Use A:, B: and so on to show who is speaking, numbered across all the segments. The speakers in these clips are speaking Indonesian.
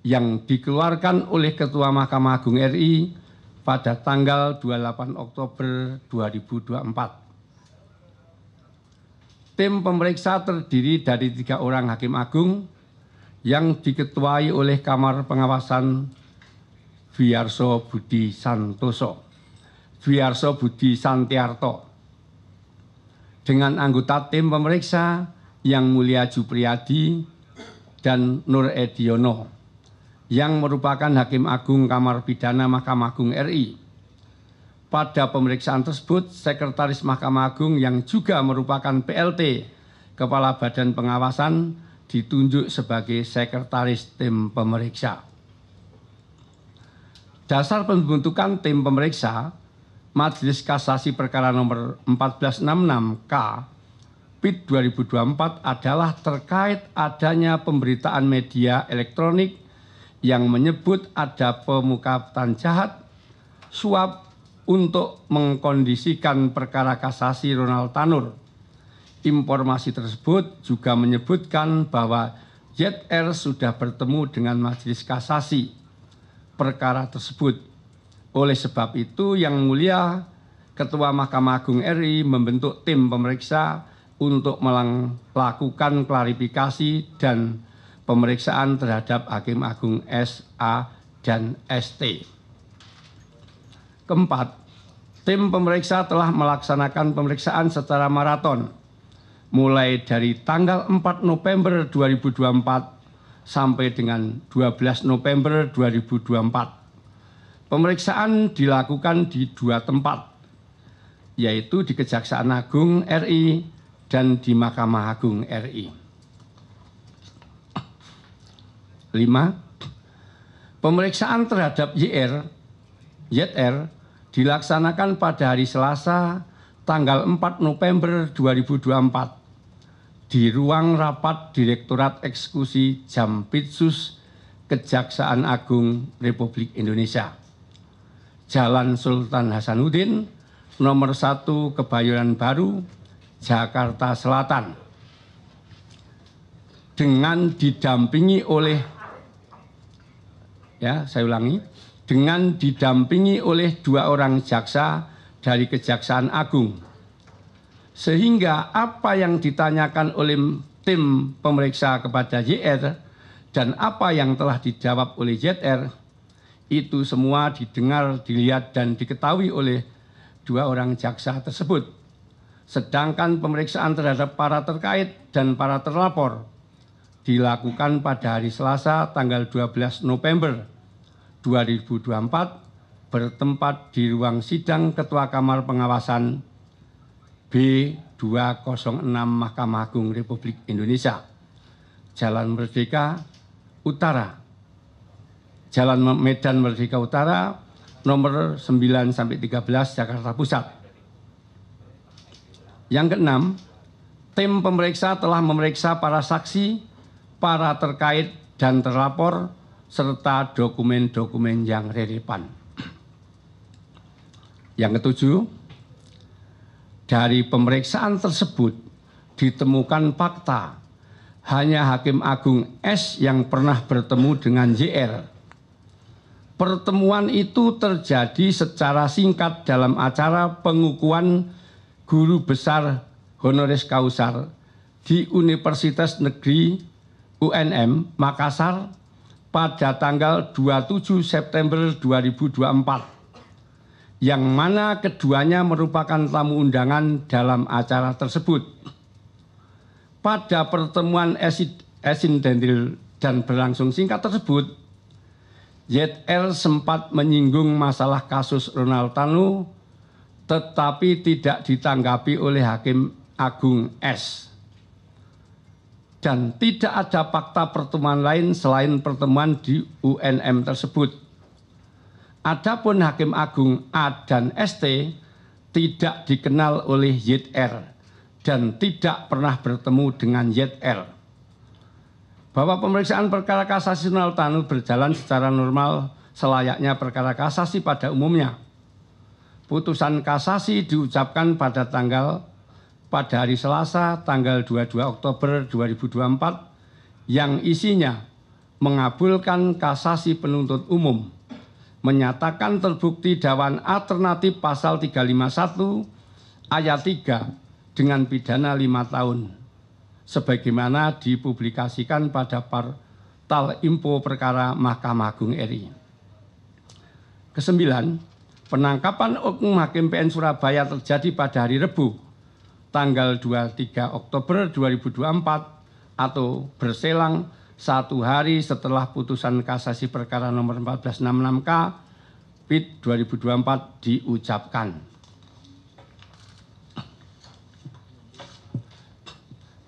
A: yang dikeluarkan oleh Ketua Mahkamah Agung RI pada tanggal 28 Oktober 2024. Tim pemeriksa terdiri dari 3 orang hakim agung yang diketuai oleh Kamar Pengawasan Wiarso Budi Santiarto, dengan anggota tim pemeriksa yang Mulia Jupriyadi dan Nur Ediono, yang merupakan Hakim Agung Kamar Pidana Mahkamah Agung RI. Pada pemeriksaan tersebut, Sekretaris Mahkamah Agung yang juga merupakan PLT Kepala Badan Pengawasan ditunjuk sebagai Sekretaris Tim Pemeriksa. Dasar pembentukan tim pemeriksa, Majelis Kasasi Perkara nomor 1466 K PIT 2024 adalah terkait adanya pemberitaan media elektronik yang menyebut ada pemufakatan jahat, suap untuk mengkondisikan perkara kasasi Ronald Tanur. Informasi tersebut juga menyebutkan bahwa ZR sudah bertemu dengan Majelis Kasasi perkara tersebut. Oleh sebab itu, Yang Mulia Ketua Mahkamah Agung RI membentuk tim pemeriksa untuk melakukan klarifikasi dan pemeriksaan terhadap Hakim Agung SA dan ST. Keempat, tim pemeriksa telah melaksanakan pemeriksaan secara maraton mulai dari tanggal 4 November 2024 sampai dengan 12 November 2024. Pemeriksaan dilakukan di 2 tempat, yaitu di Kejaksaan Agung RI dan di Mahkamah Agung RI. 5. Pemeriksaan terhadap ZR dilaksanakan pada hari Selasa tanggal 4 November 2024 di ruang rapat Direktorat Eksekusi Jampitsus Kejaksaan Agung Republik Indonesia, Jalan Sultan Hasanuddin, nomor 1 Kebayoran Baru, Jakarta Selatan, dengan didampingi oleh, dengan didampingi oleh 2 orang jaksa dari Kejaksaan Agung, sehingga apa yang ditanyakan oleh tim pemeriksa kepada JR dan apa yang telah dijawab oleh ZR itu semua didengar, dilihat, dan diketahui oleh 2 orang jaksa tersebut. Sedangkan pemeriksaan terhadap para terkait dan para terlapor dilakukan pada hari Selasa tanggal 12 November 2024 bertempat di ruang sidang Ketua Kamar Pengawasan B206 Mahkamah Agung Republik Indonesia, Jalan Merdeka Utara, Jalan Medan Merdeka Utara, nomor 9-13 Jakarta Pusat. Yang keenam, tim pemeriksa telah memeriksa para saksi, para terkait dan terlapor, serta dokumen-dokumen yang relevan. Yang ketujuh, dari pemeriksaan tersebut ditemukan fakta hanya Hakim Agung S yang pernah bertemu dengan JR. Pertemuan itu terjadi secara singkat dalam acara pengukuhan Guru Besar Honoris Causa di Universitas Negeri UNM Makassar pada tanggal 27 September 2024, yang mana keduanya merupakan tamu undangan dalam acara tersebut. Pada pertemuan esindentil dan berlangsung singkat tersebut, ZR sempat menyinggung masalah kasus Ronald Tanur, tetapi tidak ditanggapi oleh Hakim Agung S. Dan tidak ada fakta pertemuan lain selain pertemuan di UNM tersebut. Adapun Hakim Agung A dan ST tidak dikenal oleh ZR dan tidak pernah bertemu dengan ZR. Bahwa pemeriksaan perkara kasasi Ronald Tanur berjalan secara normal selayaknya perkara kasasi pada umumnya. Putusan kasasi diucapkan pada hari Selasa tanggal 22 Oktober 2024 yang isinya mengabulkan kasasi penuntut umum, menyatakan terbukti dakwaan alternatif pasal 351 ayat 3 dengan pidana 5 tahun, sebagaimana dipublikasikan pada portal info perkara Mahkamah Agung RI. Kesembilan, penangkapan oknum Hakim PN Surabaya terjadi pada hari Rabu, tanggal 23 Oktober 2024 atau berselang 1 hari setelah putusan kasasi perkara nomor 1466K PIT 2024 diucapkan.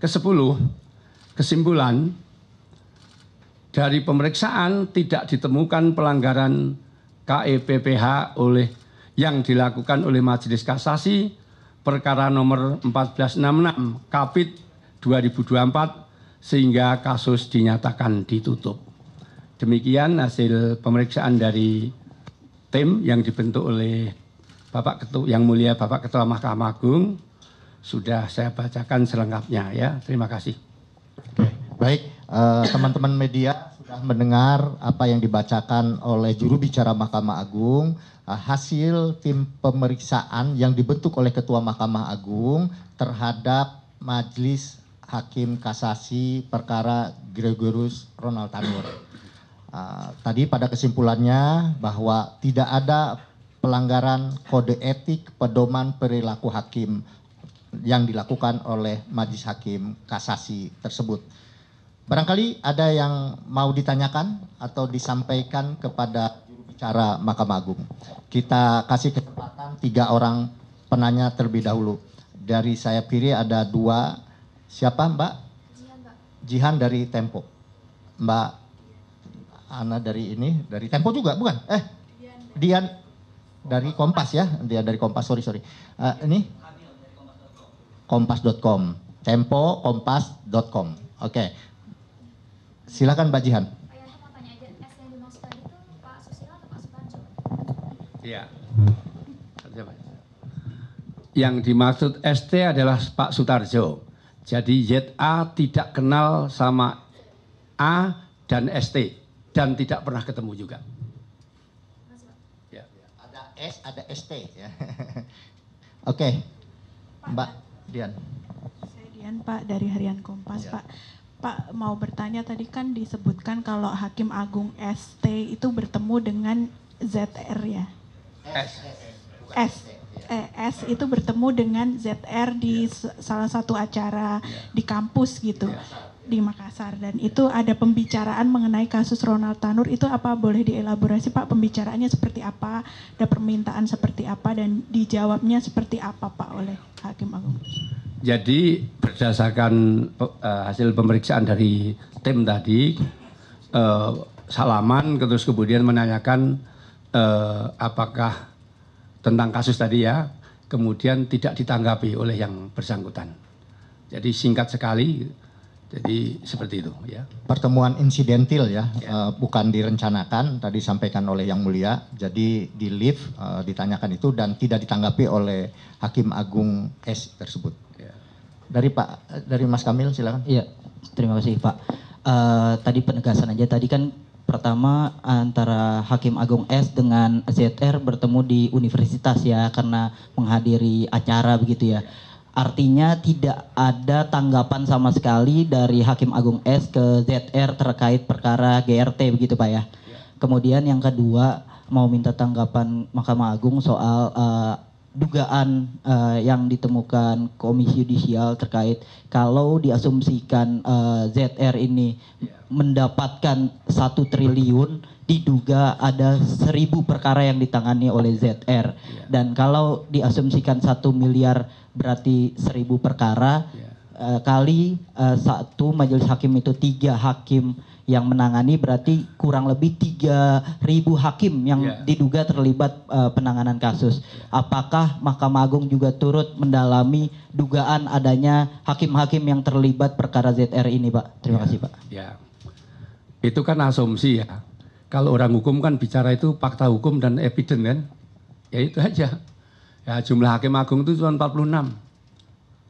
A: Kesepuluh, kesimpulan dari pemeriksaan tidak ditemukan pelanggaran KEPPH yang dilakukan oleh Majelis Kasasi perkara nomor 1466 Kapit 2024 sehingga kasus dinyatakan ditutup. Demikian hasil pemeriksaan dari tim yang dibentuk oleh Bapak Ketua Yang Mulia Bapak Ketua Mahkamah Agung. Sudah saya bacakan selengkapnya ya. Terima kasih.
B: Oke, baik, teman-teman media sudah mendengar apa yang dibacakan oleh juru bicara Mahkamah Agung, hasil tim pemeriksaan yang dibentuk oleh Ketua Mahkamah Agung terhadap Majelis Hakim Kasasi perkara Gregorius Ronald Tanur. Tadi pada kesimpulannya bahwa tidak ada pelanggaran kode etik pedoman perilaku hakim yang dilakukan oleh Majelis Hakim Kasasi tersebut. Barangkali ada yang mau ditanyakan atau disampaikan kepada juru bicara Mahkamah Agung. Kita kasih kesempatan 3 orang penanya terlebih dahulu. Dari saya kiri ada 2. Siapa Mbak?
C: Jihan, Mbak.
B: Jihan dari Tempo. Mbak Ana dari dari Tempo juga bukan? Dian dari Kompas ya. Dia dari Kompas, sorry. Ini? Kompas.com, Tempo, Kompas.com. Oke. Silakan Mbak Jihan.
C: Saya mau tanya aja, S yang dimaksud tadi itu Pak Susilo atau Pak Suparjo?
A: Iya. Yang dimaksud ST adalah Pak Sutarjo. Jadi ZA tidak kenal sama A dan ST dan tidak pernah ketemu juga. Ya.
B: Ada S, ada ST ya. Oke. Mbak Dian.
D: Saya Dian Pak dari Harian Kompas ya. Pak mau bertanya tadi kan disebutkan kalau Hakim Agung ST itu bertemu dengan ZR ya. S itu bertemu dengan ZR di salah satu acara di kampus gitu di Makassar, dan itu ada pembicaraan mengenai kasus Ronald Tanur. Itu apa boleh dielaborasi Pak, pembicaraannya seperti apa, ada permintaan seperti apa dan dijawabnya seperti apa Pak oleh Hakim Agung?
A: Jadi berdasarkan hasil pemeriksaan dari tim tadi, salaman terus kemudian menanyakan apakah tentang kasus tadi ya, kemudian tidak ditanggapi oleh yang bersangkutan. Jadi singkat sekali, jadi seperti itu ya.
B: Pertemuan insidentil ya, bukan direncanakan, tadi sampaikan oleh Yang Mulia. Jadi di lift ditanyakan itu dan tidak ditanggapi oleh Hakim Agung S tersebut. Ya. Dari Mas Kamil silakan.
E: Iya, terima kasih Pak. Tadi penegasan aja, tadi kan pertama antara Hakim Agung S dengan ZR bertemu di universitas ya karena menghadiri acara begitu ya. Artinya tidak ada tanggapan sama sekali dari Hakim Agung S ke ZR terkait perkara GRT begitu Pak ya. Kemudian yang kedua mau minta tanggapan Mahkamah Agung soal dugaan yang ditemukan Komisi Yudisial terkait kalau diasumsikan ZR ini mendapatkan 1 triliun, diduga ada 1.000 perkara yang ditangani oleh ZR. Dan kalau diasumsikan 1 miliar berarti 1.000 perkara, kali 1 majelis hakim itu 3 hakim yang menangani, berarti kurang lebih 3.000 hakim yang diduga terlibat penanganan kasus. Apakah Mahkamah Agung juga turut mendalami dugaan adanya hakim-hakim yang terlibat perkara ZR ini Pak? Terima kasih Pak.
A: Ya, itu kan asumsi ya. Kalau orang hukum kan bicara itu fakta hukum dan evidence kan. Ya itu aja. Ya jumlah hakim agung itu cuma 46.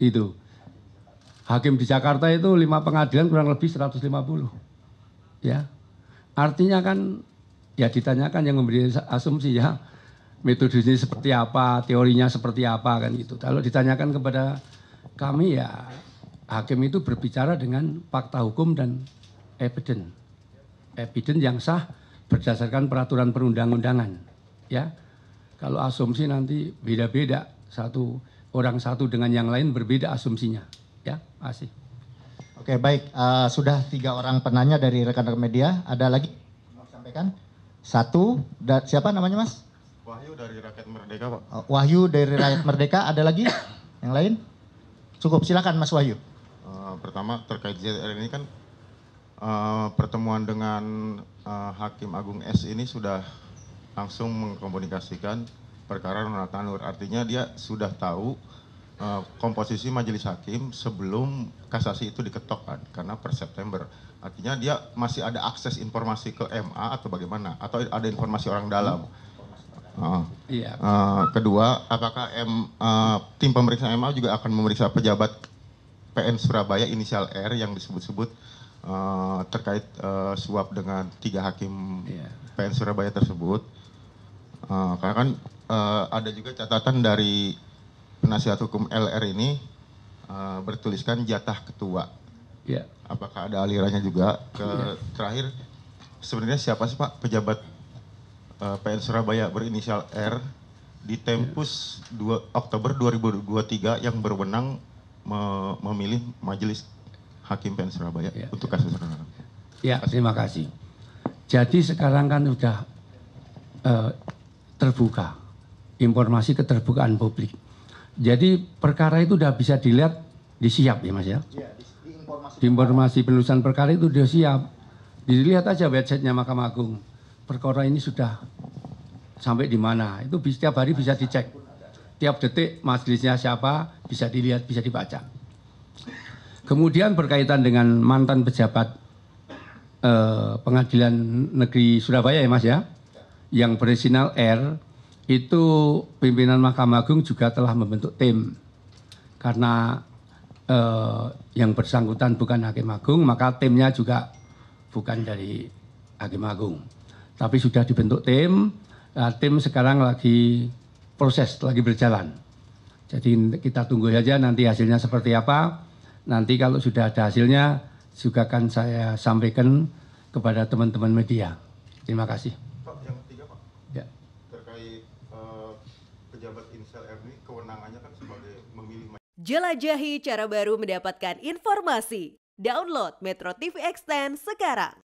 A: Itu. Hakim di Jakarta itu 5 pengadilan kurang lebih 150. Ya. Artinya kan ya ditanyakan yang memberi asumsi ya, metodenya seperti apa, teorinya seperti apa kan gitu. Kalau ditanyakan kepada kami ya hakim itu berbicara dengan fakta hukum dan evidence. Evidence yang sah berdasarkan peraturan perundang-undangan. Ya, kalau asumsi nanti beda-beda, satu orang satu dengan yang lain berbeda asumsinya. Ya, asih.
B: Oke, baik. Sudah 3 orang penanya dari rekan-rekan media. Ada lagi mau sampaikan? Satu, siapa namanya Mas?
F: Wahyu dari Rakyat Merdeka, Pak.
B: Wahyu dari Rakyat Merdeka. Ada lagi? Yang lain? Cukup, silakan Mas Wahyu.
F: Pertama terkait ZR ini kan pertemuan dengan Hakim Agung S ini sudah langsung mengkomunikasikan perkara Ronald Tanur. Artinya dia sudah tahu komposisi majelis hakim sebelum kasasi itu diketok kan, karena per September. Artinya dia masih ada akses informasi ke MA atau bagaimana? Atau ada informasi orang dalam?
A: Iya.
F: Kedua, apakah tim pemeriksa MA juga akan memeriksa pejabat PN Surabaya inisial R yang disebut-sebut terkait suap dengan 3 hakim PN Surabaya tersebut? Karena kan ada juga catatan dari penasihat hukum LR ini bertuliskan jatah ketua.
A: Ya.
F: Apakah ada alirannya juga? Terakhir, sebenarnya siapa sih Pak pejabat PN Surabaya berinisial R di Tempus 2 Oktober 2023 yang berwenang memilih majelis hakim PN Surabaya untuk kasus Ronald?
A: Ya, terima kasih. Jadi sekarang kan sudah terbuka, informasi keterbukaan publik. Jadi perkara itu sudah bisa dilihat, disiap ya Mas ya? Di informasi penulisan perkara itu sudah siap. Dilihat aja websitenya Mahkamah Agung. Perkara ini sudah sampai di mana, itu setiap hari bisa dicek. Tiap detik majelisnya siapa, bisa dilihat, bisa dibaca. Kemudian berkaitan dengan mantan pejabat Pengadilan Negeri Surabaya ya Mas ya, yang berinisial R, itu pimpinan Mahkamah Agung juga telah membentuk tim. Karena yang bersangkutan bukan Hakim Agung, maka timnya juga bukan dari Hakim Agung. Tapi sudah dibentuk tim, tim sekarang lagi proses, lagi berjalan. Jadi kita tunggu saja nanti hasilnya seperti apa. Nanti kalau sudah ada hasilnya, juga akan saya sampaikan kepada teman-teman media. Terima kasih.
F: Pak, yang ketiga Pak,
A: ya.
F: Terkait pejabat inisial R ini kewenangannya kan sebagai memilih.
G: Jelajahi cara baru mendapatkan informasi. Download Metro TV Extend sekarang.